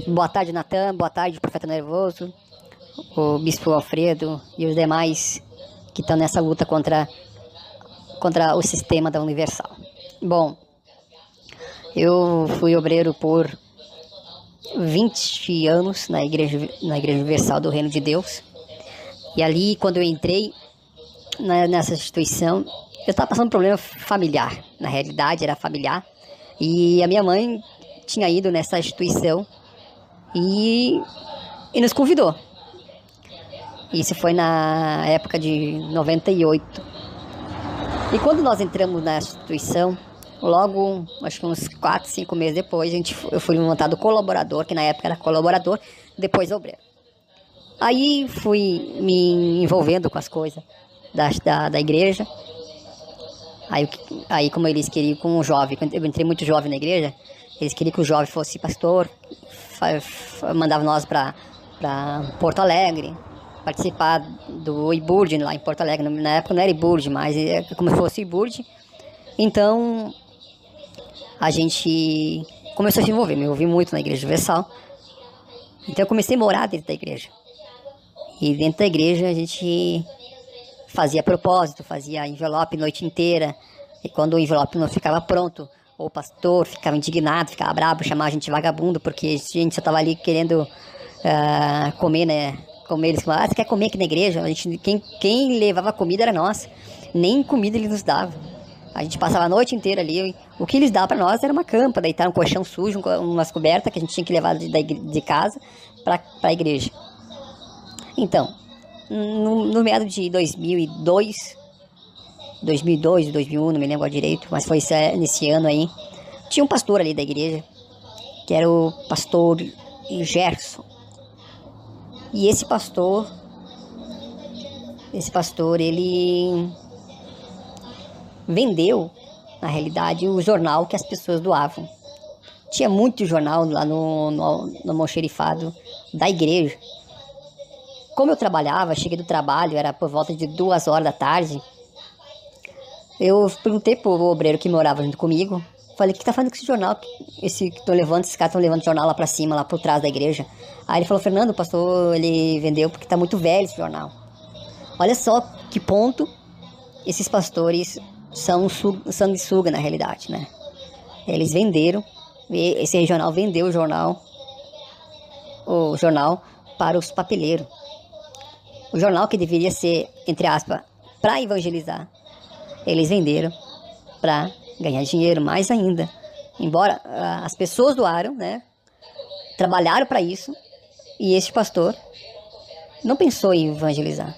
Boa tarde, Natan. Boa tarde, Profeta Nervoso, o Bispo Alfredo e os demais que estão nessa luta contra o sistema da Universal. Bom, eu fui obreiro por 20 anos na Igreja Universal do Reino de Deus. E ali, quando eu entrei nessa instituição, eu estava passando um problema familiar. Na realidade, era familiar. E a minha mãe tinha ido nessa instituição e nos convidou. Isso foi na época de 98. E quando nós entramos na instituição, logo, acho que uns 4, 5 meses depois, eu fui montado colaborador, que na época era colaborador, depois obreiro. Aí fui me envolvendo com as coisas da igreja. Aí como eles queriam com um jovem, eu entrei muito jovem na igreja, eles queriam que o jovem fosse pastor, mandavam nós para Porto Alegre, participar do IBURD lá em Porto Alegre. Na época não era IBURD, mas é como se fosse IBURD. Então a gente começou a se envolver, me envolvi muito na Igreja Universal. Então eu comecei a morar dentro da igreja. E dentro da igreja a gente fazia propósito, fazia envelope a noite inteira. E quando o envelope não ficava pronto, o pastor ficava indignado, ficava bravo, chamava a gente de vagabundo, porque a gente só estava ali querendo comer, né? Comer. Eles falavam, você quer comer aqui na igreja? Quem levava comida era nós. Nem comida eles nos davam. A gente passava a noite inteira ali. O que eles davam para nós era uma campa, deitar um colchão sujo, umas cobertas que a gente tinha que levar de casa para a igreja. Então, no meado de 2002, 2001, não me lembro direito, mas foi nesse ano aí, tinha um pastor ali da igreja, que era o pastor Gerson. E esse pastor, ele vendeu, na realidade, o jornal que as pessoas doavam. Tinha muito jornal lá no almoxerifado da igreja. Como eu trabalhava, cheguei do trabalho, era por volta de 2 horas da tarde, eu perguntei pro obreiro que morava junto comigo, falei, o que tá fazendo com esse jornal? Esses caras estão levando jornal lá pra cima, lá por trás da igreja. Aí ele falou, Fernando, o pastor, ele vendeu porque tá muito velho esse jornal. Olha só que ponto esses pastores são sanguessuga na realidade, né? Eles venderam, esse regional vendeu o jornal para os papeleiros. O jornal que deveria ser, entre aspas, para evangelizar, eles venderam para ganhar dinheiro mais ainda. Embora as pessoas doaram, né? Trabalharam para isso, e esse pastor não pensou em evangelizar.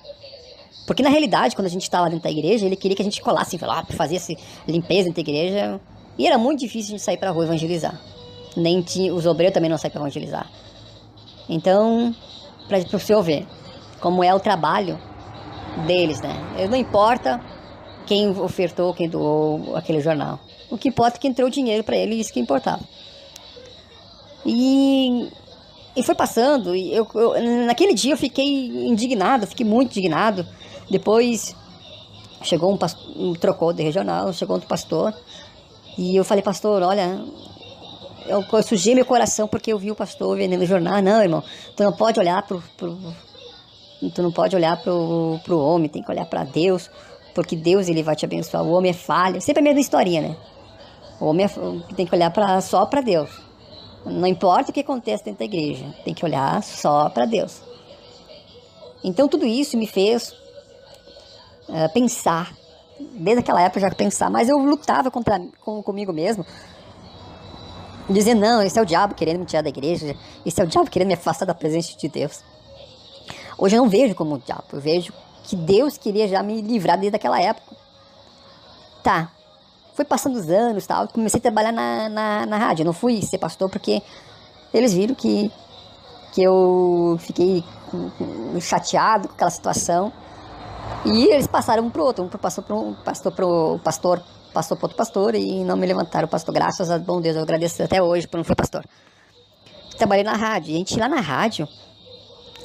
Porque na realidade, quando a gente estava dentro da igreja, ele queria que a gente colasse envelope, fazia limpeza dentro da igreja, e era muito difícil a gente sair para a rua evangelizar. Nem tinha, os obreiros também não saíam para evangelizar. Então, para você ver como é o trabalho deles, né? Não importa quem ofertou, quem doou aquele jornal. O que importa é que entrou dinheiro para ele, isso que importava. E foi passando, e naquele dia eu fiquei indignado, fiquei muito indignado. Depois chegou trocou de regional, chegou outro pastor, e eu falei, pastor, olha, eu sujei meu coração porque eu vi o pastor vendendo jornal. Não, irmão, tu não pode olhar pro homem, tem que olhar para Deus, porque Deus ele vai te abençoar. O homem é falho, sempre a mesma historinha, né? O homem tem que olhar só para Deus. Não importa o que acontece dentro da igreja, tem que olhar só para Deus. Então tudo isso me fez pensar, desde aquela época já pensar, mas eu lutava comigo mesmo, dizendo, não, esse é o diabo querendo me tirar da igreja, esse é o diabo querendo me afastar da presença de Deus. Hoje eu não vejo como o diabo, eu vejo que Deus queria já me livrar desde aquela época. Tá, foi passando os anos, tal, comecei a trabalhar na rádio. Eu não fui ser pastor porque eles viram que eu fiquei chateado com aquela situação. E eles passaram um pro outro, passou para outro pastor e não me levantaram o pastor. Graças a bom Deus, eu agradeço até hoje por não ser pastor. Trabalhei na rádio, e a gente lá na rádio,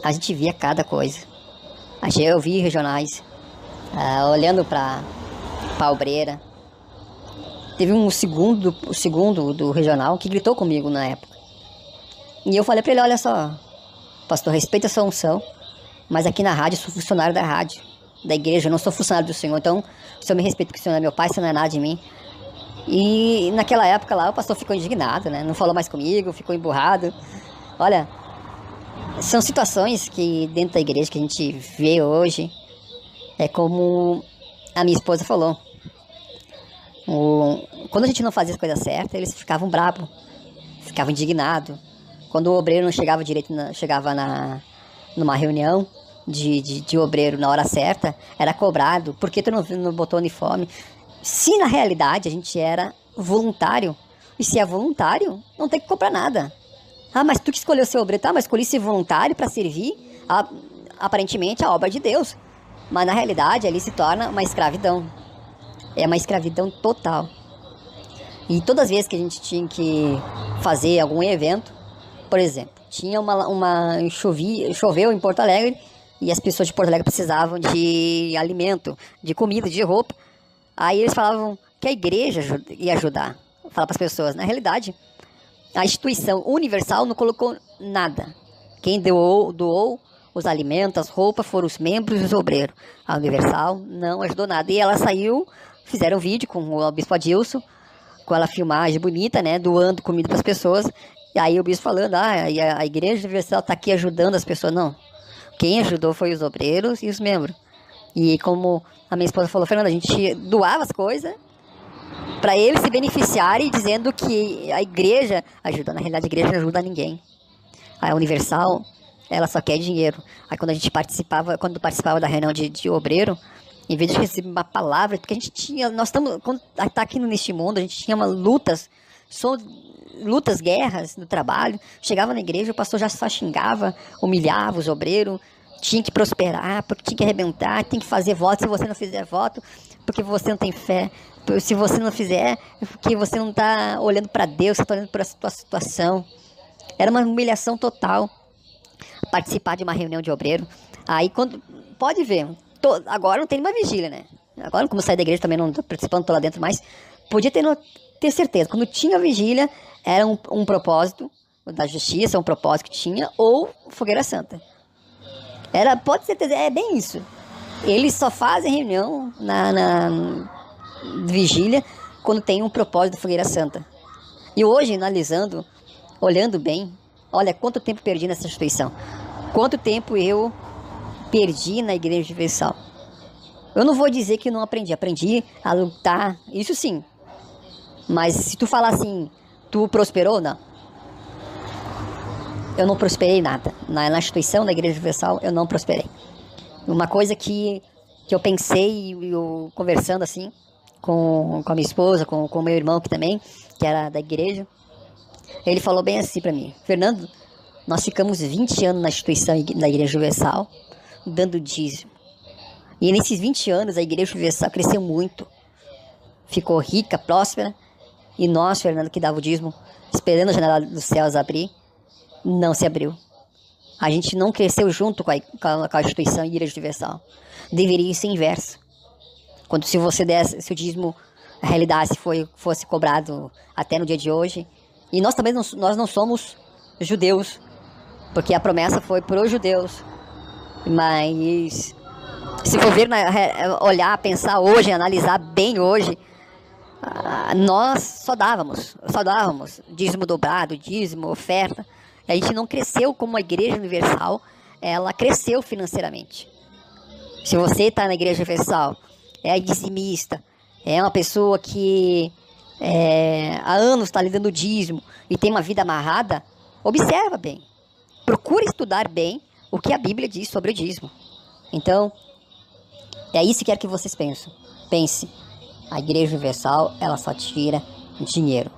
a gente via cada coisa. Eu vi regionais, olhando para a obreira. Teve o segundo do regional que gritou comigo na época. E eu falei para ele, olha só, pastor, respeita a sua unção, mas aqui na rádio eu sou funcionário da rádio, da igreja, eu não sou funcionário do Senhor, então o Senhor me respeita porque o Senhor é meu pai, você não é nada de mim. E naquela época lá o pastor ficou indignado, né? Não falou mais comigo, ficou emburrado. Olha, são situações que dentro da igreja que a gente vê hoje, é como a minha esposa falou. Quando a gente não fazia as coisas certas, eles ficavam bravos, ficavam indignados. Quando o obreiro não chegava direito, chegava numa reunião de obreiro na hora certa, era cobrado. Por que tu não botou uniforme? Se na realidade a gente era voluntário, e se é voluntário, não tem que comprar nada. Ah, mas tu que escolheu ser obreiro, tá? Mas escolhi ser voluntário para servir, aparentemente, a obra de Deus. Mas na realidade ali se torna uma escravidão. É uma escravidão total. E todas as vezes que a gente tinha que fazer algum evento, por exemplo, tinha choveu em Porto Alegre e as pessoas de Porto Alegre precisavam de alimento, de comida, de roupa. Aí eles falavam que a igreja ia ajudar. Falar para as pessoas. Na realidade, a instituição Universal não colocou nada. Quem doou os alimentos, as roupas, foram os membros e os obreiros. A Universal não ajudou nada. E ela saiu, fizeram um vídeo com o bispo Adilson, com ela filmagem bonita, né, doando comida para as pessoas. E aí o bispo falando, a igreja universal está aqui ajudando as pessoas. Não, quem ajudou foi os obreiros e os membros. E como a minha esposa falou, Fernanda, a gente doava as coisas para eles se beneficiarem, dizendo que a igreja ajuda. Na realidade, a igreja não ajuda ninguém. A Universal, ela só quer dinheiro. Aí quando participava da reunião de obreiro, em vez de receber uma palavra, porque a gente tinha, quando tá aqui neste mundo, a gente tinha lutas, guerras no trabalho. Chegava na igreja, o pastor já só xingava, humilhava os obreiros, tinha que prosperar, porque tinha que arrebentar, tem que fazer voto, se você não fizer voto, porque você não tem fé, se você não fizer, é porque você não está olhando para Deus, você está olhando para a sua situação. Era uma humilhação total participar de uma reunião de obreiro. Aí quando, pode ver, agora não tem nenhuma vigília, né? Agora, como eu saí da igreja, também não estou participando, estou lá dentro mais. Podia ter certeza, quando tinha vigília, era um propósito da justiça, um propósito que tinha, ou fogueira santa. Pode ser, é bem isso. Eles só fazem reunião na vigília quando tem um propósito de fogueira santa. E hoje, analisando, olhando bem, olha quanto tempo perdi nessa instituição. Quanto tempo eu perdi na Igreja Universal. Eu não vou dizer que não aprendi a lutar, isso sim. Mas se tu falar assim, tu prosperou, não. Eu não prosperei nada. Na instituição da Igreja Universal, eu não prosperei. Uma coisa que eu pensei, eu conversando assim, com a minha esposa, com o meu irmão que também, que era da igreja, ele falou bem assim pra mim, Fernando, nós ficamos 20 anos na instituição da Igreja Universal, dando dízimo. E nesses 20 anos, a Igreja Universal cresceu muito. Ficou rica, próspera. E nós, Fernando, que dava o dízimo, esperando a janela dos céus abrir, não se abriu. A gente não cresceu junto com a instituição Igreja Universal. Deveria ser inverso. Se você desse, se o dízimo, a realidade fosse cobrado até no dia de hoje. E nós também nós não somos judeus, porque a promessa foi para os judeus. Mas se for ver, olhar, pensar hoje, analisar bem hoje, nós só dávamos dízimo dobrado, dízimo, oferta. A gente não cresceu como a Igreja Universal, ela cresceu financeiramente. Se você está na Igreja Universal, é dizimista, é uma pessoa que há anos está lhe dando dízimo e tem uma vida amarrada, observa bem, procure estudar bem o que a Bíblia diz sobre o dízimo. Então, é isso que eu quero que vocês pensem. Pense, a Igreja Universal, ela só tira dinheiro.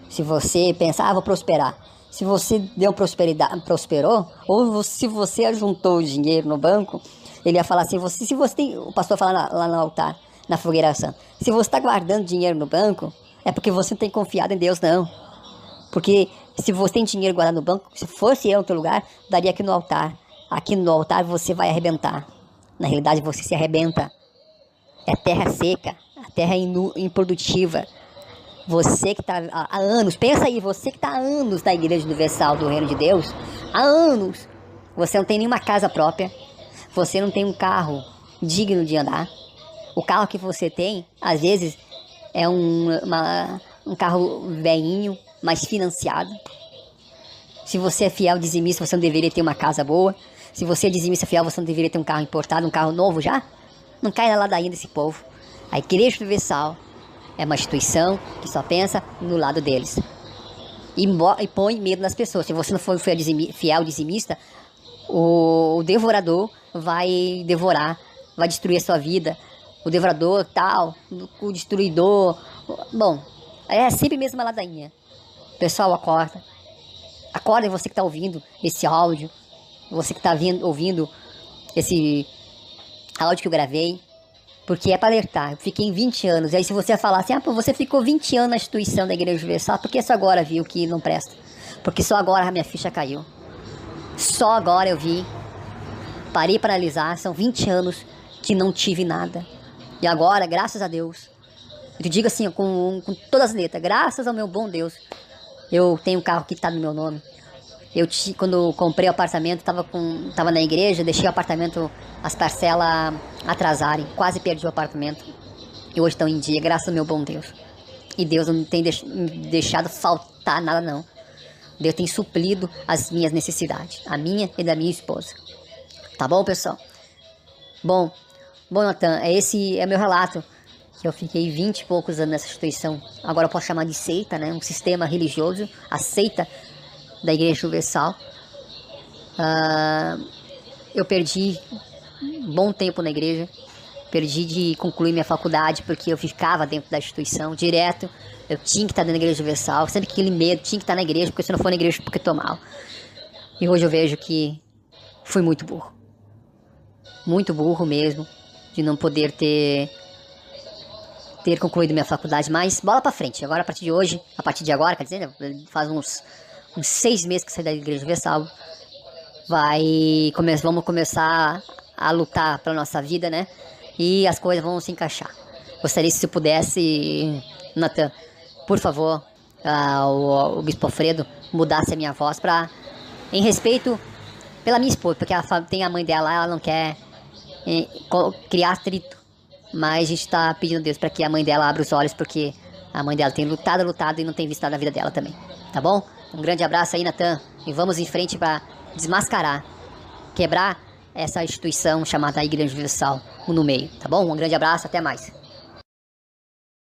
Se você pensar, vou prosperar. Se você deu prosperou, ou se você ajuntou o dinheiro no banco, ele ia falar assim, se você tem, o pastor fala lá no altar, na fogueira santa, se você está guardando dinheiro no banco, é porque você não tem confiado em Deus, não. Porque se você tem dinheiro guardado no banco, se fosse eu no teu lugar, daria aqui no altar. Aqui no altar você vai arrebentar. Na realidade você se arrebenta. É terra seca, a terra improdutiva. Você que está há anos, pensa aí, você que está há anos na Igreja Universal do Reino de Deus, há anos, você não tem nenhuma casa própria, você não tem um carro digno de andar. O carro que você tem, às vezes, é um carro velhinho, mas financiado. Se você é fiel dizimista, você não deveria ter uma casa boa. Se você é dizimista fiel, você não deveria ter um carro importado, um carro novo já. Não cai na ladainha desse povo. A Igreja Universal é uma instituição que só pensa no lado deles. E põe medo nas pessoas. Se você não for fiel dizimista, o devorador vai devorar, vai destruir a sua vida. O devorador tal, o destruidor. Bom, é sempre a mesma ladainha. Pessoal, acorda. Acorda, você que está ouvindo esse áudio. Você que está ouvindo esse áudio que eu gravei. Porque é para alertar. Eu fiquei 20 anos. E aí se você falar assim, você ficou 20 anos na instituição da Igreja Universal, por que só agora viu que não presta? Porque só agora a minha ficha caiu. Só agora eu vi. Parei para analisar, são 20 anos que não tive nada. E agora, graças a Deus, eu te digo assim, com todas as letras, graças ao meu bom Deus, eu tenho um carro que está no meu nome. Quando comprei o apartamento, tava na igreja, deixei o apartamento, as parcelas atrasarem, quase perdi o apartamento. E hoje estão em dia, graças ao meu bom Deus. E Deus não tem deixado faltar nada não. Deus tem suprido as minhas necessidades, a minha e da minha esposa. Tá bom, pessoal? Bom, Natan, esse é meu relato. Que eu fiquei 20 e poucos anos nessa instituição. Agora eu posso chamar de seita, né? Um sistema religioso, a seita da Igreja Universal. Eu perdi um bom tempo na igreja. Perdi de concluir minha faculdade porque eu ficava dentro da instituição direto. Eu tinha que estar dentro da Igreja Universal. Sempre aquele medo, tinha que estar na igreja, porque se não for na igreja, porque tô mal. E hoje eu vejo que fui muito burro. Muito burro mesmo, de não poder ter concluído minha faculdade, mas bola pra frente. Agora, a partir de agora, quer dizer, faz uns 6 meses que saí da Igreja Universal, vamos começar a lutar pela nossa vida, né? E as coisas vão se encaixar. Gostaria, se pudesse, Natan, por favor, o Bispo Alfredo mudasse a minha voz em respeito pela minha esposa, porque ela tem a mãe dela, ela não quer criar atrito. Mas a gente está pedindo a Deus para que a mãe dela abra os olhos, porque a mãe dela tem lutado e não tem visto nada na vida dela também. Tá bom? Um grande abraço aí, Natan. E vamos em frente para desmascarar, quebrar essa instituição chamada Igreja Universal no meio. Tá bom? Um grande abraço, até mais.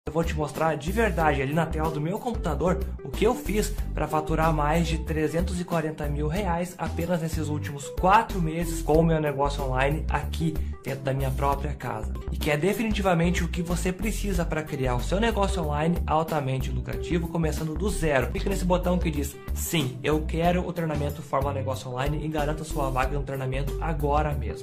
Eu vou te mostrar de verdade ali na tela do meu computador o que eu fiz para faturar mais de 340 mil reais apenas nesses últimos 4 meses com o meu negócio online aqui dentro da minha própria casa. E que é definitivamente o que você precisa para criar o seu negócio online altamente lucrativo, começando do zero. Clique nesse botão que diz sim, eu quero o treinamento Fórmula Negócio Online e garanta sua vaga no treinamento agora mesmo.